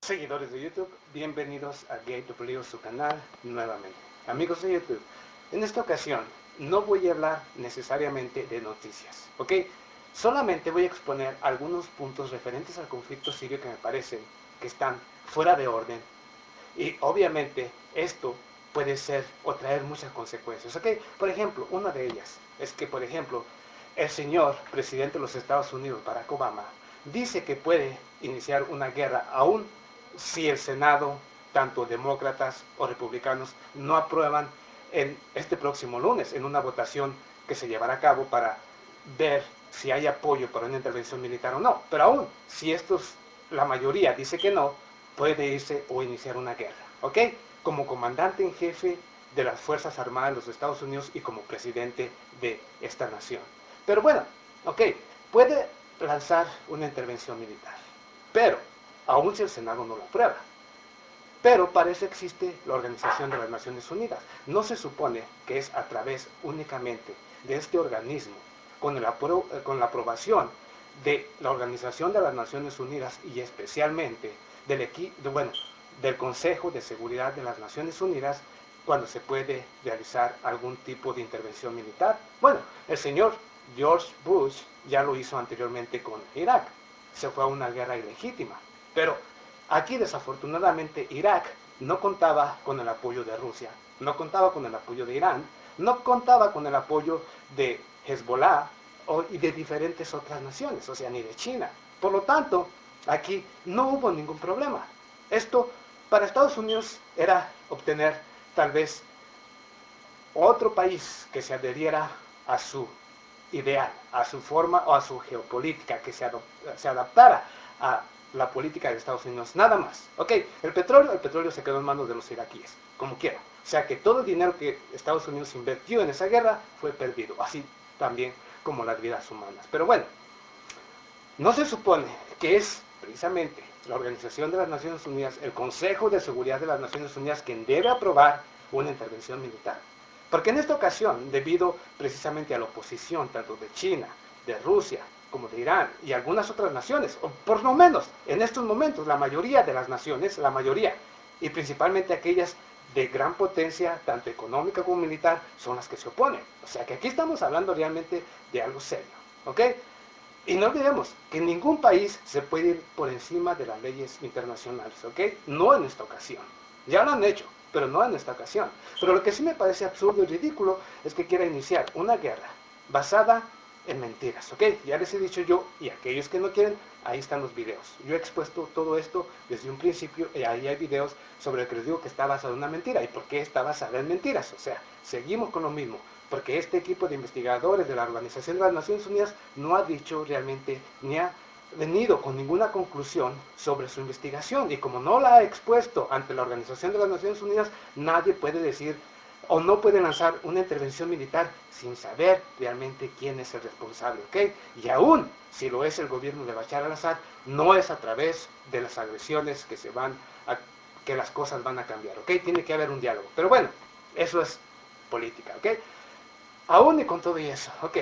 Seguidores de YouTube, bienvenidos a GateW, su canal, nuevamente. Amigos de YouTube, en esta ocasión no voy a hablar necesariamente de noticias, ¿ok? Solamente voy a exponer algunos puntos referentes al conflicto sirio que me parecen que están fuera de orden y obviamente esto puede ser o traer muchas consecuencias, ¿ok? Por ejemplo, una de ellas es que, por ejemplo, el señor presidente de los Estados Unidos, Barack Obama, dice que puede iniciar una guerra aún si el Senado, tanto demócratas o republicanos, no aprueban en este próximo lunes, en una votación que se llevará a cabo para ver si hay apoyo para una intervención militar o no. Pero aún, si la mayoría dice que no, puede irse o iniciar una guerra, ¿ok? Como comandante en jefe de las Fuerzas Armadas de los Estados Unidos y como presidente de esta nación. Pero bueno, ok, puede lanzar una intervención militar, pero aún si el Senado no lo aprueba. Pero para eso existe la Organización de las Naciones Unidas. No se supone que es a través únicamente de este organismo, con la aprobación de la Organización de las Naciones Unidas y especialmente del Consejo de Seguridad de las Naciones Unidas, cuando se puede realizar algún tipo de intervención militar. Bueno, el señor George Bush ya lo hizo anteriormente con Irak. Se fue a una guerra ilegítima. Pero aquí desafortunadamente Irak no contaba con el apoyo de Rusia, no contaba con el apoyo de Irán, no contaba con el apoyo de Hezbollah y de diferentes otras naciones, o sea, ni de China. Por lo tanto, aquí no hubo ningún problema. Esto para Estados Unidos era obtener tal vez otro país que se adheriera a su ideal, a su forma o a su geopolítica, que se adaptara a la política de Estados Unidos, nada más. Ok, el petróleo se quedó en manos de los iraquíes, como quiera. O sea que todo el dinero que Estados Unidos invirtió en esa guerra fue perdido, así también como las vidas humanas. Pero bueno, no se supone que es precisamente la Organización de las Naciones Unidas, el Consejo de Seguridad de las Naciones Unidas, quien debe aprobar una intervención militar. Porque en esta ocasión, debido precisamente a la oposición tanto de China, de Rusia, como de Irán y algunas otras naciones, o por lo menos en estos momentos la mayoría de las naciones, la mayoría, y principalmente aquellas de gran potencia, tanto económica como militar, son las que se oponen. O sea que aquí estamos hablando realmente de algo serio, ¿ok? Y no olvidemos que ningún país se puede ir por encima de las leyes internacionales, ¿ok? No en esta ocasión. Ya lo han hecho, pero no en esta ocasión. Pero lo que sí me parece absurdo y ridículo es que quiera iniciar una guerra basada en mentiras, ¿ok? Ya les he dicho yo, y aquellos que no quieren, ahí están los videos. Yo he expuesto todo esto desde un principio y ahí hay videos sobre el que les digo que está basado en una mentira y por qué está basada en mentiras. O sea, seguimos con lo mismo, porque este equipo de investigadores de la Organización de las Naciones Unidas no ha dicho realmente ni ha venido con ninguna conclusión sobre su investigación y como no la ha expuesto ante la Organización de las Naciones Unidas, nadie puede decir o no puede lanzar una intervención militar sin saber realmente quién es el responsable, ¿ok? Y aún si lo es el gobierno de Bashar al-Assad, no es a través de las agresiones que las cosas van a cambiar, ¿ok? Tiene que haber un diálogo. Pero bueno, eso es política, ¿ok? Aún y con todo eso, ok,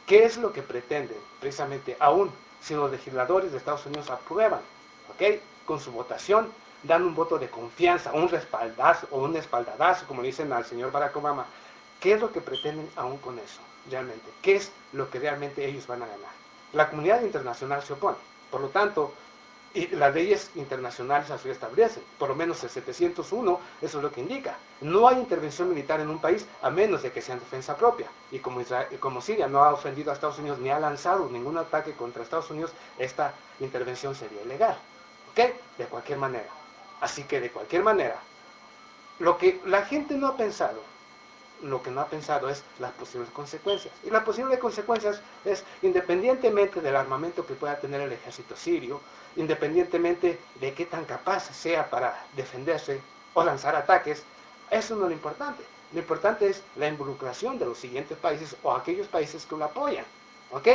¿qué es lo que pretenden precisamente aún si los legisladores de Estados Unidos aprueban, ok, con su votación, dan un voto de confianza, un respaldazo o un espaldadazo, como le dicen al señor Barack Obama? ¿Qué es lo que pretenden aún con eso, realmente? ¿Qué es lo que realmente ellos van a ganar? La comunidad internacional se opone, por lo tanto, y las leyes internacionales así establecen, por lo menos el 701, eso es lo que indica. No hay intervención militar en un país a menos de que sea en defensa propia. Y como Siria no ha ofendido a Estados Unidos ni ha lanzado ningún ataque contra Estados Unidos, esta intervención sería ilegal. ¿Ok? De cualquier manera. Así que de cualquier manera, lo que la gente no ha pensado, lo que no ha pensado es las posibles consecuencias. Y las posibles consecuencias es, independientemente del armamento que pueda tener el ejército sirio, independientemente de qué tan capaz sea para defenderse o lanzar ataques, eso no es lo importante. Lo importante es la involucración de los siguientes países o aquellos países que lo apoyan. ¿Ok?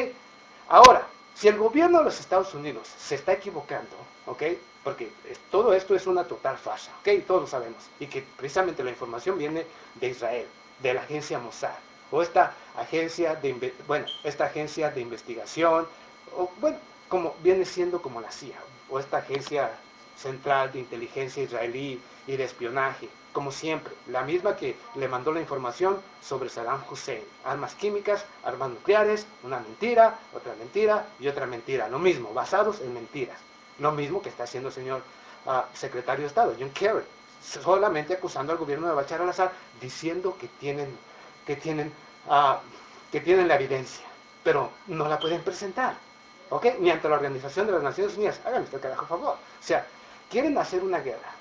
Ahora, si el gobierno de los Estados Unidos se está equivocando, ¿ok? Porque todo esto es una total farsa, ¿ok? Todos lo sabemos. Y que precisamente la información viene de Israel, de la agencia Mossad, o esta agencia de investigación, o bueno, como viene siendo como la CIA, o esta agencia central de inteligencia israelí y de espionaje, como siempre, la misma que le mandó la información sobre Saddam Hussein. Armas químicas, armas nucleares, una mentira y otra mentira. Lo mismo, basados en mentiras. Lo mismo que está haciendo el señor secretario de Estado, John Kerry, solamente acusando al gobierno de Bashar al-Assad, diciendo que tienen, uh, que tienen la evidencia, pero no la pueden presentar. ¿Ok? Ni ante la Organización de las Naciones Unidas. Háganme este carajo favor. O sea, quieren hacer una guerra.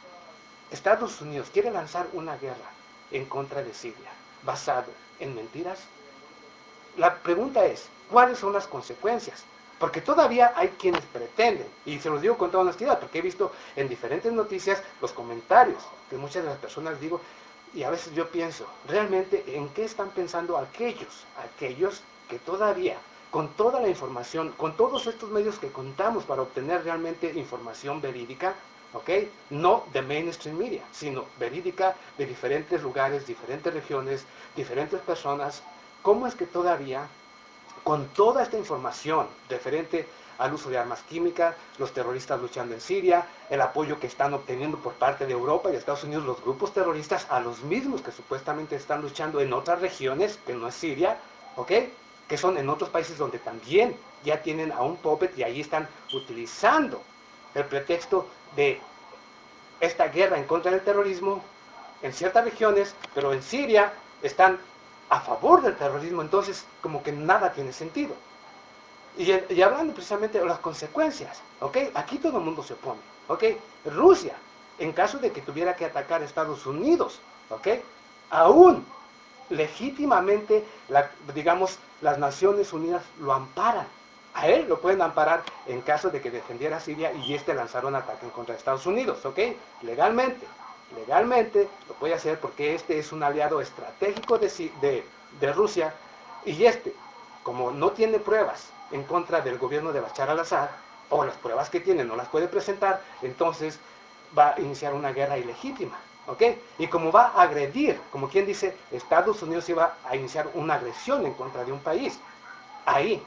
Estados Unidos quiere lanzar una guerra en contra de Siria, basada en mentiras. La pregunta es, ¿cuáles son las consecuencias? Porque todavía hay quienes pretenden, y se los digo con toda honestidad, porque he visto en diferentes noticias los comentarios que muchas de las personas digo, y a veces yo pienso, realmente, ¿en qué están pensando aquellos que todavía, con toda la información, con todos estos medios que contamos para obtener realmente información verídica, ¿ok? No de mainstream media, sino verídica de diferentes lugares, diferentes regiones, diferentes personas? ¿Cómo es que todavía, con toda esta información referente al uso de armas químicas, los terroristas luchando en Siria, el apoyo que están obteniendo por parte de Europa y de Estados Unidos los grupos terroristas, a los mismos que supuestamente están luchando en otras regiones, que no es Siria, ¿ok? Que son en otros países donde también ya tienen a un puppet y ahí están utilizando el pretexto de esta guerra en contra del terrorismo en ciertas regiones, pero en Siria están a favor del terrorismo, entonces como que nada tiene sentido. Y hablando precisamente de las consecuencias, ¿ok? Aquí todo el mundo se opone, ¿ok? Rusia, en caso de que tuviera que atacar a Estados Unidos, ¿ok? Aún legítimamente, digamos, las Naciones Unidas lo amparan. A él lo pueden amparar en caso de que defendiera a Siria y lanzara un ataque en contra de Estados Unidos, ¿ok? Legalmente lo puede hacer porque este es un aliado estratégico de Rusia y como no tiene pruebas en contra del gobierno de Bashar al-Assad, o las pruebas que tiene no las puede presentar, entonces va a iniciar una guerra ilegítima. ¿Ok? Y como va a agredir, como quien dice, Estados Unidos iba a iniciar una agresión en contra de un país. Ahí,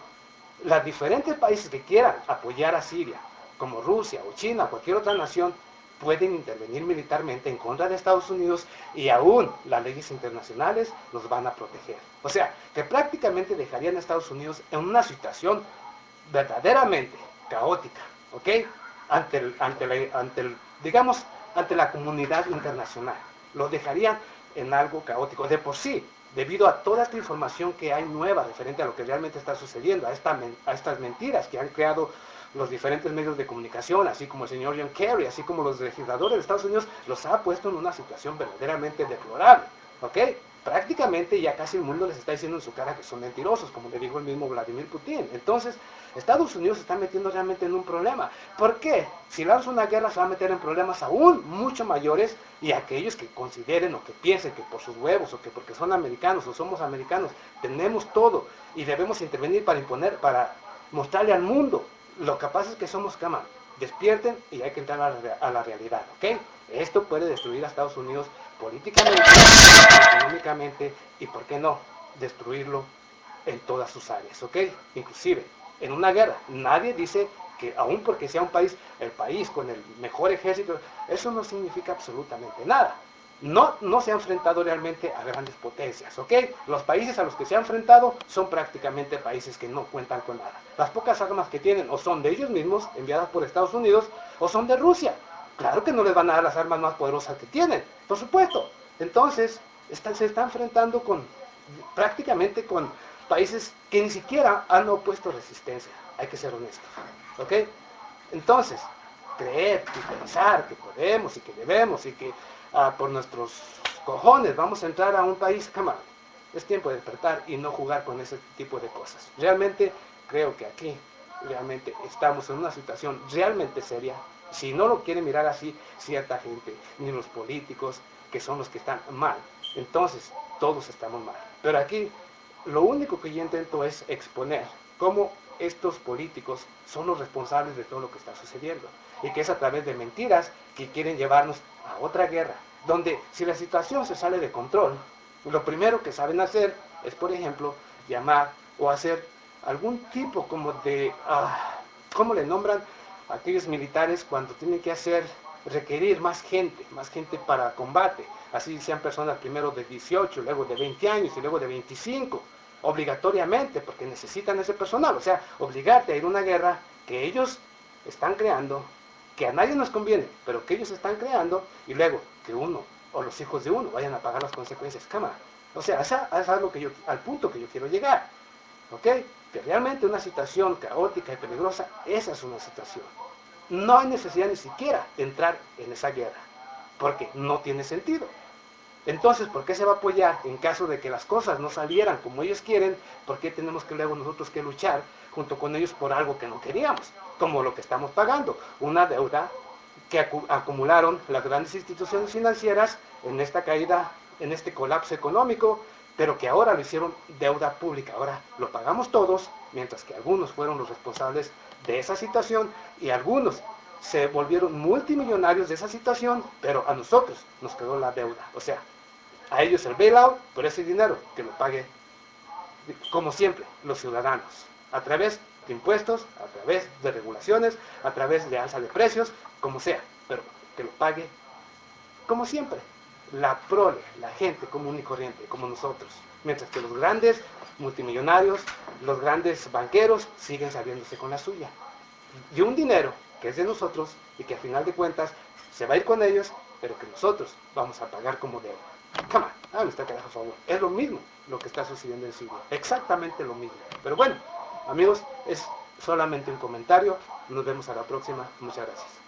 los diferentes países que quieran apoyar a Siria, como Rusia o China o cualquier otra nación, pueden intervenir militarmente en contra de Estados Unidos y aún las leyes internacionales los van a proteger. O sea, que prácticamente dejarían a Estados Unidos en una situación verdaderamente caótica, ¿ok? Digamos, ante la comunidad internacional. Los dejarían en algo caótico. De por sí, debido a toda esta información que hay nueva referente a lo que realmente está sucediendo, a estas mentiras que han creado los diferentes medios de comunicación, así como el señor John Kerry, así como los legisladores de Estados Unidos, los ha puesto en una situación verdaderamente deplorable, ¿ok? Prácticamente ya casi el mundo les está diciendo en su cara que son mentirosos, como le dijo el mismo Vladimir Putin. Entonces, Estados Unidos se está metiendo realmente en un problema. ¿Por qué? Si lanza una guerra se va a meter en problemas aún mucho mayores y aquellos que consideren o que piensen que por sus huevos o que porque son americanos o somos americanos tenemos todo y debemos intervenir para imponer, para mostrarle al mundo lo capaces que somos, cama, despierten y hay que entrar a la realidad, ¿ok? Esto puede destruir a Estados Unidos políticamente, económicamente y, ¿por qué no?, destruirlo en todas sus áreas, ¿ok? Inclusive, en una guerra, nadie dice que aun porque sea el país con el mejor ejército, eso no significa absolutamente nada. No se ha enfrentado realmente a grandes potencias, ¿ok? Los países a los que se ha enfrentado son prácticamente países que no cuentan con nada. Las pocas armas que tienen o son de ellos mismos, enviadas por Estados Unidos, o son de Rusia. Claro que no les van a dar las armas más poderosas que tienen, por supuesto. Entonces, se está enfrentando prácticamente con países que ni siquiera han opuesto resistencia, hay que ser honestos, ¿ok? Entonces, creer y pensar que podemos y que debemos y que por nuestros cojones vamos a entrar a un país, come on, es tiempo de despertar y no jugar con ese tipo de cosas. Realmente creo que aquí realmente estamos en una situación realmente seria. Si no lo quiere mirar así cierta gente, ni los políticos, que son los que están mal, entonces todos estamos mal. Pero aquí lo único que yo intento es exponer cómo estos políticos son los responsables de todo lo que está sucediendo y que es a través de mentiras que quieren llevarnos a otra guerra, donde si la situación se sale de control, lo primero que saben hacer es, por ejemplo, llamar o hacer algún tipo como de, ¿cómo le nombran a aquellos militares cuando tienen que hacer requerir más gente para combate, así sean personas primero de 18, luego de 20 años y luego de 25, obligatoriamente, porque necesitan ese personal, o sea, obligarte a ir a una guerra que ellos están creando, que a nadie nos conviene, pero que ellos están creando, y luego que uno o los hijos de uno vayan a pagar las consecuencias, cámara. O sea, es algo que al punto que yo quiero llegar, ¿ok? Que realmente una situación caótica y peligrosa, esa es una situación. No hay necesidad ni siquiera de entrar en esa guerra, porque no tiene sentido. Entonces, ¿por qué se va a apoyar en caso de que las cosas no salieran como ellos quieren? ¿Por qué tenemos que luego nosotros que luchar junto con ellos por algo que no queríamos? Como lo que estamos pagando, una deuda que acumularon las grandes instituciones financieras en esta caída, en este colapso económico, pero que ahora lo hicieron deuda pública. Ahora lo pagamos todos, mientras que algunos fueron los responsables de esa situación y algunos se volvieron multimillonarios de esa situación, pero a nosotros nos quedó la deuda. O sea, a ellos el bailout, por ese dinero que lo pague, como siempre, los ciudadanos, a través de impuestos, a través de regulaciones, a través de alza de precios, como sea, pero que lo pague, como siempre, la prole, la gente común y corriente, como nosotros. Mientras que los grandes multimillonarios, los grandes banqueros siguen saliéndose con la suya. Y un dinero que es de nosotros y que a final de cuentas se va a ir con ellos, pero que nosotros vamos a pagar como deuda. Come on, hágame esta carajo, por favor. Es lo mismo lo que está sucediendo en Siria. Exactamente lo mismo. Pero bueno, amigos, es solamente un comentario. Nos vemos a la próxima. Muchas gracias.